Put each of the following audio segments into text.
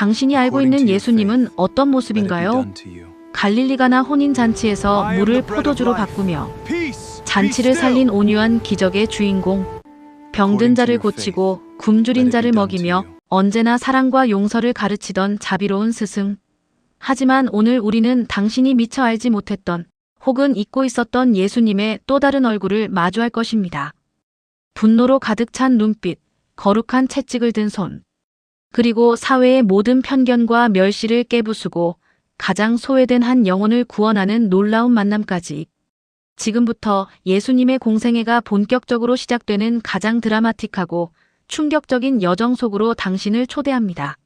당신이 알고 있는 예수님은 어떤 모습인가요? 갈릴리 가나 혼인잔치에서 물을 포도주로 바꾸며 잔치를 살린 온유한 기적의 주인공, 병든 자를 고치고 굶주린 자를 먹이며 언제나 사랑과 용서를 가르치던 자비로운 스승. 하지만 오늘 우리는 당신이 미처 알지 못했던 혹은 잊고 있었던 예수님의 또 다른 얼굴을 마주할 것입니다. 분노로 가득 찬 눈빛, 거룩한 채찍을 든 손, 그리고 사회의 모든 편견과 멸시를 깨부수고 가장 소외된 한 영혼을 구원하는 놀라운 만남까지. 지금부터 예수님의 공생애가 본격적으로 시작되는 가장 드라마틱하고 충격적인 여정 속으로 당신을 초대합니다.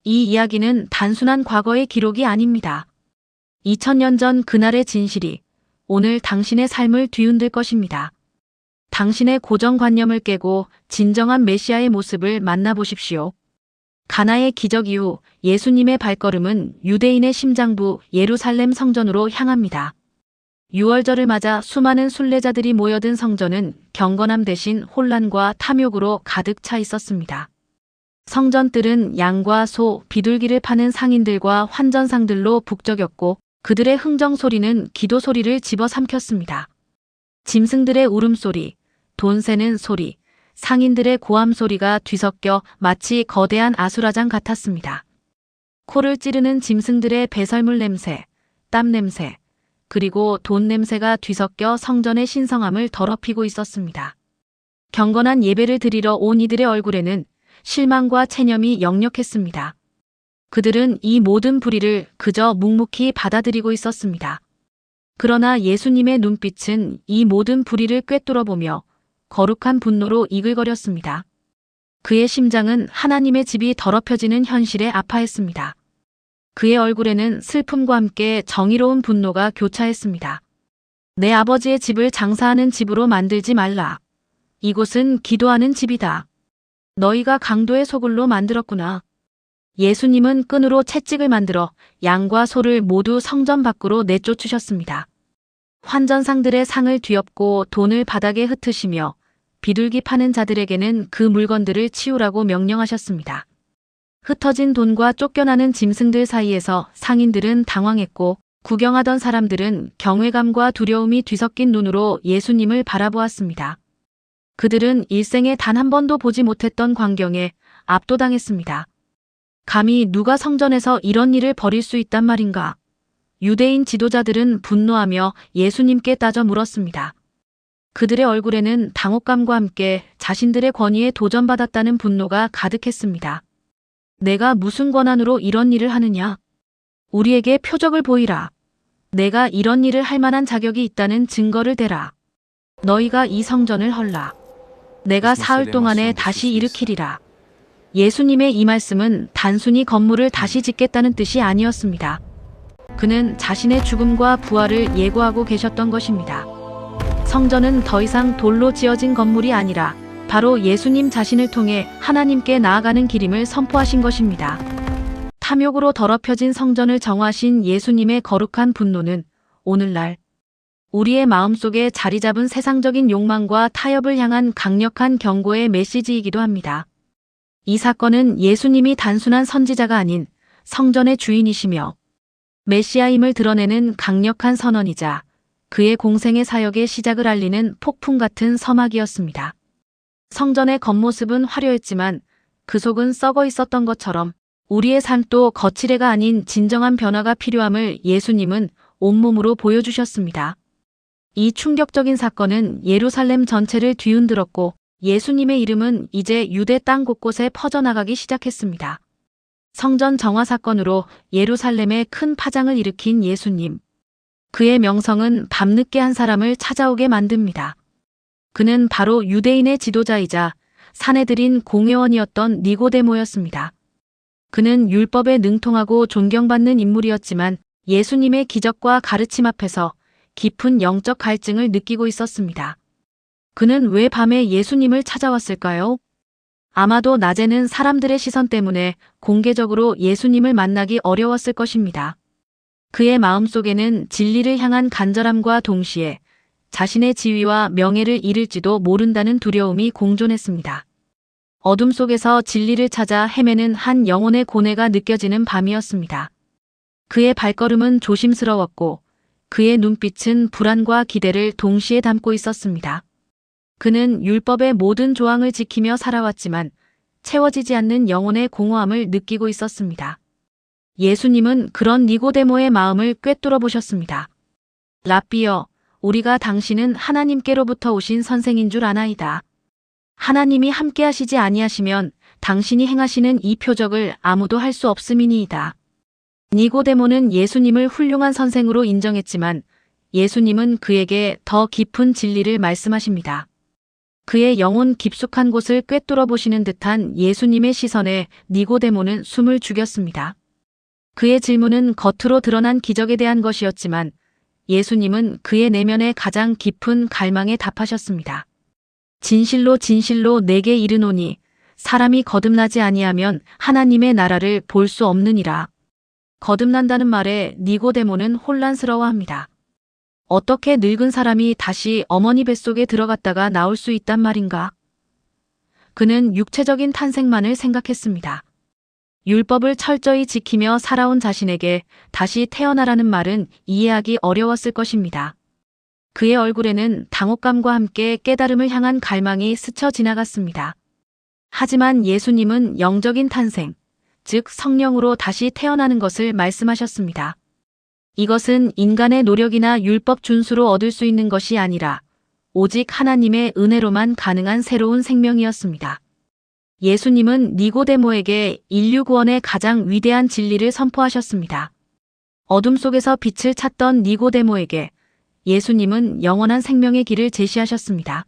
이 이야기는 단순한 과거의 기록이 아닙니다. 2000년 전 그날의 진실이 오늘 당신의 삶을 뒤흔들 것입니다. 당신의 고정관념을 깨고 진정한 메시아의 모습을 만나보십시오. 가나의 기적 이후 예수님의 발걸음은 유대인의 심장부 예루살렘 성전으로 향합니다. 6월절을 맞아 수많은 순례자들이 모여든 성전은 경건함 대신 혼란과 탐욕으로 가득 차 있었습니다. 성전뜰은 양과 소, 비둘기를 파는 상인들과 환전상들로 북적였고 그들의 흥정 소리는 기도 소리를 집어삼켰습니다. 짐승들의 울음소리, 돈 세는 소리, 상인들의 고함 소리가 뒤섞여 마치 거대한 아수라장 같았습니다. 코를 찌르는 짐승들의 배설물 냄새, 땀 냄새, 그리고 돈 냄새가 뒤섞여 성전의 신성함을 더럽히고 있었습니다. 경건한 예배를 드리러 온 이들의 얼굴에는 실망과 체념이 역력했습니다. 그들은 이 모든 불의를 그저 묵묵히 받아들이고 있었습니다. 그러나 예수님의 눈빛은 이 모든 불의를 꿰뚫어보며 거룩한 분노로 이글거렸습니다. 그의 심장은 하나님의 집이 더럽혀지는 현실에 아파했습니다. 그의 얼굴에는 슬픔과 함께 정의로운 분노가 교차했습니다. 내 아버지의 집을 장사하는 집으로 만들지 말라. 이곳은 기도하는 집이다. 너희가 강도의 소굴로 만들었구나. 예수님은 끈으로 채찍을 만들어 양과 소를 모두 성전 밖으로 내쫓으셨습니다. 환전상들의 상을 뒤엎고 돈을 바닥에 흩으시며 비둘기 파는 자들에게는 그 물건들을 치우라고 명령하셨습니다. 흩어진 돈과 쫓겨나는 짐승들 사이에서 상인들은 당황했고 구경하던 사람들은 경외감과 두려움이 뒤섞인 눈으로 예수님을 바라보았습니다. 그들은 일생에 단 한 번도 보지 못했던 광경에 압도당했습니다. 감히 누가 성전에서 이런 일을 벌일 수 있단 말인가? 유대인 지도자들은 분노하며 예수님께 따져 물었습니다. 그들의 얼굴에는 당혹감과 함께 자신들의 권위에 도전받았다는 분노가 가득했습니다. 내가 무슨 권한으로 이런 일을 하느냐? 우리에게 표적을 보이라. 내가 이런 일을 할 만한 자격이 있다는 증거를 대라. 너희가 이 성전을 헐라. 내가 사흘 동안에 다시 일으키리라. 예수님의 이 말씀은 단순히 건물을 다시 짓겠다는 뜻이 아니었습니다. 그는 자신의 죽음과 부활을 예고하고 계셨던 것입니다. 성전은 더 이상 돌로 지어진 건물이 아니라 바로 예수님 자신을 통해 하나님께 나아가는 길임을 선포하신 것입니다. 탐욕으로 더럽혀진 성전을 정화하신 예수님의 거룩한 분노는 오늘날 우리의 마음속에 자리 잡은 세상적인 욕망과 타협을 향한 강력한 경고의 메시지이기도 합니다. 이 사건은 예수님이 단순한 선지자가 아닌 성전의 주인이시며 메시아임을 드러내는 강력한 선언이자 그의 공생의 사역의 시작을 알리는 폭풍 같은 서막이었습니다. 성전의 겉모습은 화려했지만 그 속은 썩어 있었던 것처럼 우리의 삶도 거칠애가 아닌 진정한 변화가 필요함을 예수님은 온몸으로 보여주셨습니다. 이 충격적인 사건은 예루살렘 전체를 뒤흔들었고 예수님의 이름은 이제 유대 땅 곳곳에 퍼져나가기 시작했습니다. 성전 정화 사건으로 예루살렘에 큰 파장을 일으킨 예수님. 그의 명성은 밤늦게 한 사람을 찾아오게 만듭니다. 그는 바로 유대인의 지도자이자 사내들인 공회원이었던 니고데모였습니다. 그는 율법에 능통하고 존경받는 인물이었지만 예수님의 기적과 가르침 앞에서 깊은 영적 갈증을 느끼고 있었습니다. 그는 왜 밤에 예수님을 찾아왔을까요? 아마도 낮에는 사람들의 시선 때문에 공개적으로 예수님을 만나기 어려웠을 것입니다. 그의 마음속에는 진리를 향한 간절함과 동시에 자신의 지위와 명예를 잃을지도 모른다는 두려움이 공존했습니다. 어둠 속에서 진리를 찾아 헤매는 한 영혼의 고뇌가 느껴지는 밤이었습니다. 그의 발걸음은 조심스러웠고 그의 눈빛은 불안과 기대를 동시에 담고 있었습니다. 그는 율법의 모든 조항을 지키며 살아왔지만 채워지지 않는 영혼의 공허함을 느끼고 있었습니다. 예수님은 그런 니고데모의 마음을 꿰뚫어 보셨습니다. 랍비여, 우리가 당신은 하나님께로부터 오신 선생인 줄 아나이다. 하나님이 함께 하시지 아니하시면 당신이 행하시는 이 표적을 아무도 할 수 없음이니이다. 니고데모는 예수님을 훌륭한 선생으로 인정했지만 예수님은 그에게 더 깊은 진리를 말씀하십니다. 그의 영혼 깊숙한 곳을 꿰뚫어 보시는 듯한 예수님의 시선에 니고데모는 숨을 죽였습니다. 그의 질문은 겉으로 드러난 기적에 대한 것이었지만 예수님은 그의 내면의 가장 깊은 갈망에 답하셨습니다. 진실로 진실로 내게 이르노니 사람이 거듭나지 아니하면 하나님의 나라를 볼 수 없느니라. 거듭난다는 말에 니고데모는 혼란스러워합니다. 어떻게 늙은 사람이 다시 어머니 뱃속에 들어갔다가 나올 수 있단 말인가? 그는 육체적인 탄생만을 생각했습니다. 율법을 철저히 지키며 살아온 자신에게 다시 태어나라는 말은 이해하기 어려웠을 것입니다. 그의 얼굴에는 당혹감과 함께 깨달음을 향한 갈망이 스쳐 지나갔습니다. 하지만 예수님은 영적인 탄생, 즉 성령으로 다시 태어나는 것을 말씀하셨습니다. 이것은 인간의 노력이나 율법 준수로 얻을 수 있는 것이 아니라 오직 하나님의 은혜로만 가능한 새로운 생명이었습니다. 예수님은 니고데모에게 인류 구원의 가장 위대한 진리를 선포하셨습니다. 어둠 속에서 빛을 찾던 니고데모에게 예수님은 영원한 생명의 길을 제시하셨습니다.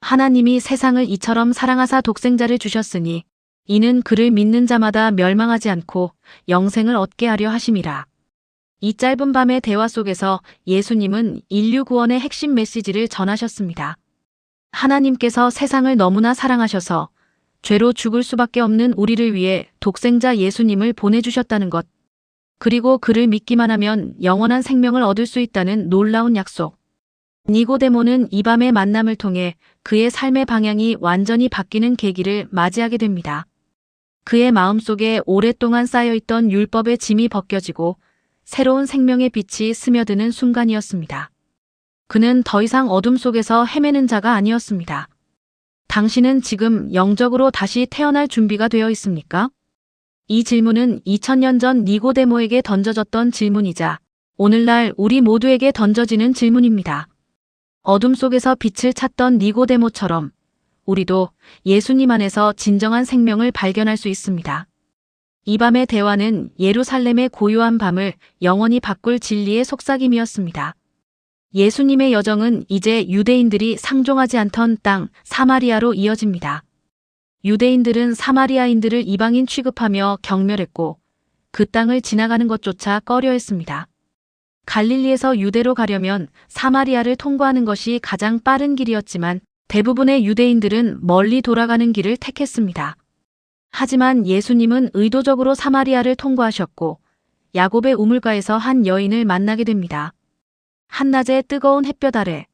하나님이 세상을 이처럼 사랑하사 독생자를 주셨으니 이는 그를 믿는 자마다 멸망하지 않고 영생을 얻게 하려 하심이라. 이 짧은 밤의 대화 속에서 예수님은 인류 구원의 핵심 메시지를 전하셨습니다. 하나님께서 세상을 너무나 사랑하셔서 죄로 죽을 수밖에 없는 우리를 위해 독생자 예수님을 보내주셨다는 것, 그리고 그를 믿기만 하면 영원한 생명을 얻을 수 있다는 놀라운 약속. 니고데모는 이 밤의 만남을 통해 그의 삶의 방향이 완전히 바뀌는 계기를 맞이하게 됩니다. 그의 마음속에 오랫동안 쌓여있던 율법의 짐이 벗겨지고 새로운 생명의 빛이 스며드는 순간이었습니다. 그는 더 이상 어둠 속에서 헤매는 자가 아니었습니다. 당신은 지금 영적으로 다시 태어날 준비가 되어 있습니까? 이 질문은 2000년 전 니고데모에게 던져졌던 질문이자 오늘날 우리 모두에게 던져지는 질문입니다. 어둠 속에서 빛을 찾던 니고데모처럼 우리도 예수님 안에서 진정한 생명을 발견할 수 있습니다. 이 밤의 대화는 예루살렘의 고요한 밤을 영원히 바꿀 진리의 속삭임이었습니다. 예수님의 여정은 이제 유대인들이 상종하지 않던 땅 사마리아로 이어집니다. 유대인들은 사마리아인들을 이방인 취급하며 경멸했고 그 땅을 지나가는 것조차 꺼려했습니다. 갈릴리에서 유대로 가려면 사마리아를 통과하는 것이 가장 빠른 길이었지만 대부분의 유대인들은 멀리 돌아가는 길을 택했습니다. 하지만 예수님은 의도적으로 사마리아를 통과하셨고 야곱의 우물가에서 한 여인을 만나게 됩니다. 한낮의 뜨거운 햇볕 아래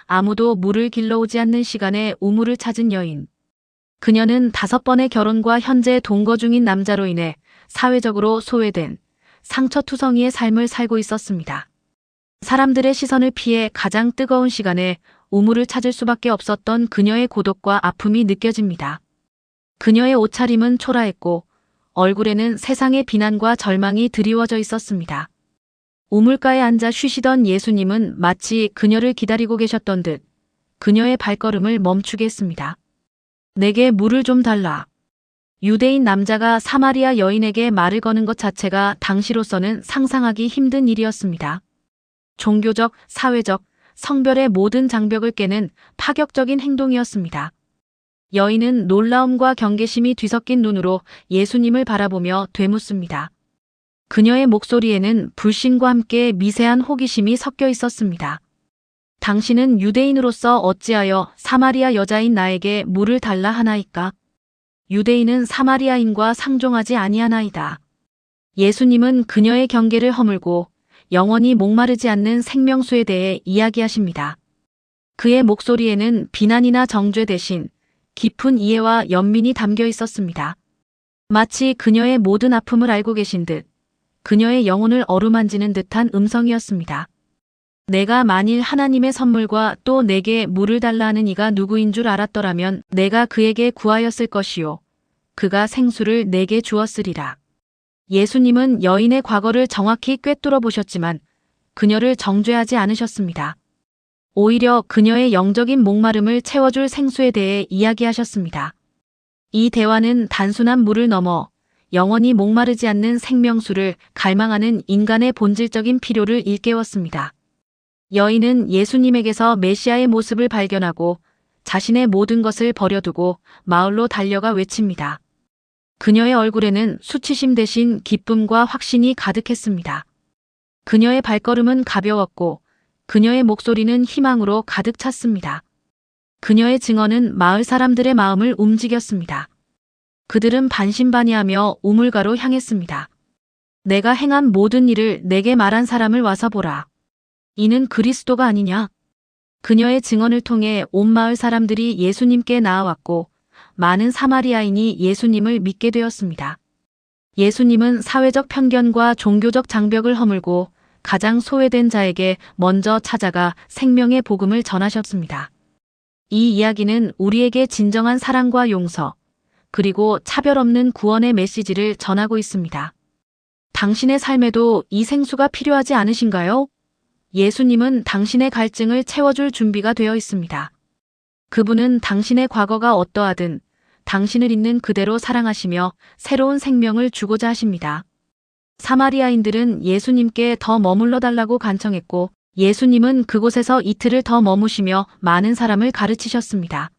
아무도 물을 길러오지 않는 시간에 우물을 찾은 여인. 그녀는 5번의 결혼과 현재 동거 중인 남자로 인해 사회적으로 소외된 상처투성이의 삶을 살고 있었습니다. 사람들의 시선을 피해 가장 뜨거운 시간에 우물을 찾을 수밖에 없었던 그녀의 고독과 아픔이 느껴집니다. 그녀의 옷차림은 초라했고 얼굴에는 세상의 비난과 절망이 드리워져 있었습니다. 우물가에 앉아 쉬시던 예수님은 마치 그녀를 기다리고 계셨던 듯 그녀의 발걸음을 멈추게 했습니다. 내게 물을 좀 달라. 유대인 남자가 사마리아 여인에게 말을 거는 것 자체가 당시로서는 상상하기 힘든 일이었습니다. 종교적, 사회적, 성별의 모든 장벽을 깨는 파격적인 행동이었습니다. 여인은 놀라움과 경계심이 뒤섞인 눈으로 예수님을 바라보며 되묻습니다. 그녀의 목소리에는 불신과 함께 미세한 호기심이 섞여 있었습니다. 당신은 유대인으로서 어찌하여 사마리아 여자인 나에게 물을 달라 하나이까? 유대인은 사마리아인과 상종하지 아니하나이다. 예수님은 그녀의 경계를 허물고 영원히 목마르지 않는 생명수에 대해 이야기하십니다. 그의 목소리에는 비난이나 정죄 대신 깊은 이해와 연민이 담겨 있었습니다. 마치 그녀의 모든 아픔을 알고 계신 듯 그녀의 영혼을 어루만지는 듯한 음성이었습니다. 내가 만일 하나님의 선물과 또 내게 물을 달라 하는 이가 누구인 줄 알았더라면 내가 그에게 구하였을 것이요. 그가 생수를 내게 주었으리라. 예수님은 여인의 과거를 정확히 꿰뚫어 보셨지만 그녀를 정죄하지 않으셨습니다. 오히려 그녀의 영적인 목마름을 채워줄 생수에 대해 이야기하셨습니다. 이 대화는 단순한 물을 넘어 영원히 목마르지 않는 생명수를 갈망하는 인간의 본질적인 필요를 일깨웠습니다. 여인은 예수님에게서 메시아의 모습을 발견하고 자신의 모든 것을 버려두고 마을로 달려가 외칩니다. 그녀의 얼굴에는 수치심 대신 기쁨과 확신이 가득했습니다. 그녀의 발걸음은 가벼웠고 그녀의 목소리는 희망으로 가득 찼습니다. 그녀의 증언은 마을 사람들의 마음을 움직였습니다. 그들은 반신반의하며 우물가로 향했습니다. 내가 행한 모든 일을 내게 말한 사람을 와서 보라. 이는 그리스도가 아니냐? 그녀의 증언을 통해 온 마을 사람들이 예수님께 나아왔고 많은 사마리아인이 예수님을 믿게 되었습니다. 예수님은 사회적 편견과 종교적 장벽을 허물고 가장 소외된 자에게 먼저 찾아가 생명의 복음을 전하셨습니다. 이 이야기는 우리에게 진정한 사랑과 용서, 그리고 차별 없는 구원의 메시지를 전하고 있습니다. 당신의 삶에도 이 생수가 필요하지 않으신가요? 예수님은 당신의 갈증을 채워줄 준비가 되어 있습니다. 그분은 당신의 과거가 어떠하든 당신을 있는 그대로 사랑하시며 새로운 생명을 주고자 하십니다. 사마리아인들은 예수님께 더 머물러 달라고 간청했고 예수님은 그곳에서 이틀을 더 머무시며 많은 사람을 가르치셨습니다.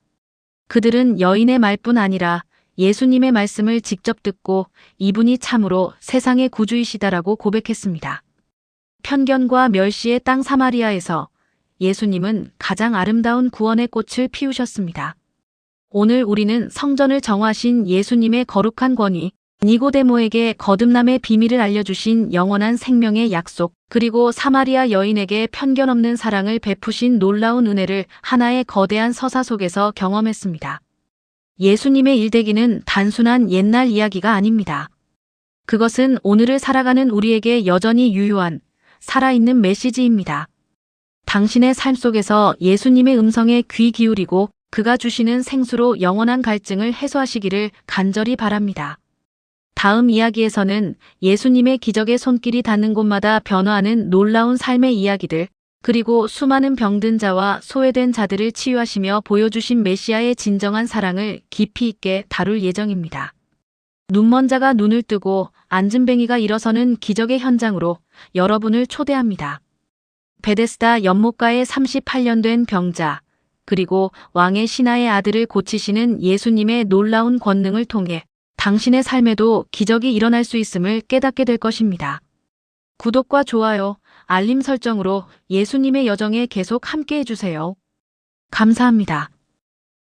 그들은 여인의 말뿐 아니라 예수님의 말씀을 직접 듣고 이분이 참으로 세상의 구주이시다라고 고백했습니다. 편견과 멸시의 땅 사마리아에서 예수님은 가장 아름다운 구원의 꽃을 피우셨습니다. 오늘 우리는 성전을 정화하신 예수님의 거룩한 권위, 니고데모에게 거듭남의 비밀을 알려주신 영원한 생명의 약속, 그리고 사마리아 여인에게 편견 없는 사랑을 베푸신 놀라운 은혜를 하나의 거대한 서사 속에서 경험했습니다. 예수님의 일대기는 단순한 옛날 이야기가 아닙니다. 그것은 오늘을 살아가는 우리에게 여전히 유효한 살아있는 메시지입니다. 당신의 삶 속에서 예수님의 음성에 귀 기울이고 그가 주시는 생수로 영원한 갈증을 해소하시기를 간절히 바랍니다. 다음 이야기에서는 예수님의 기적의 손길이 닿는 곳마다 변화하는 놀라운 삶의 이야기들, 그리고 수많은 병든 자와 소외된 자들을 치유하시며 보여주신 메시아의 진정한 사랑을 깊이 있게 다룰 예정입니다. 눈먼 자가 눈을 뜨고 앉은 뱅이가 일어서는 기적의 현장으로 여러분을 초대합니다. 베데스다 연못가에 38년 된 병자, 그리고 왕의 신하의 아들을 고치시는 예수님의 놀라운 권능을 통해 당신의 삶에도 기적이 일어날 수 있음을 깨닫게 될 것입니다. 구독과 좋아요, 알림 설정으로 예수님의 여정에 계속 함께 해주세요. 감사합니다.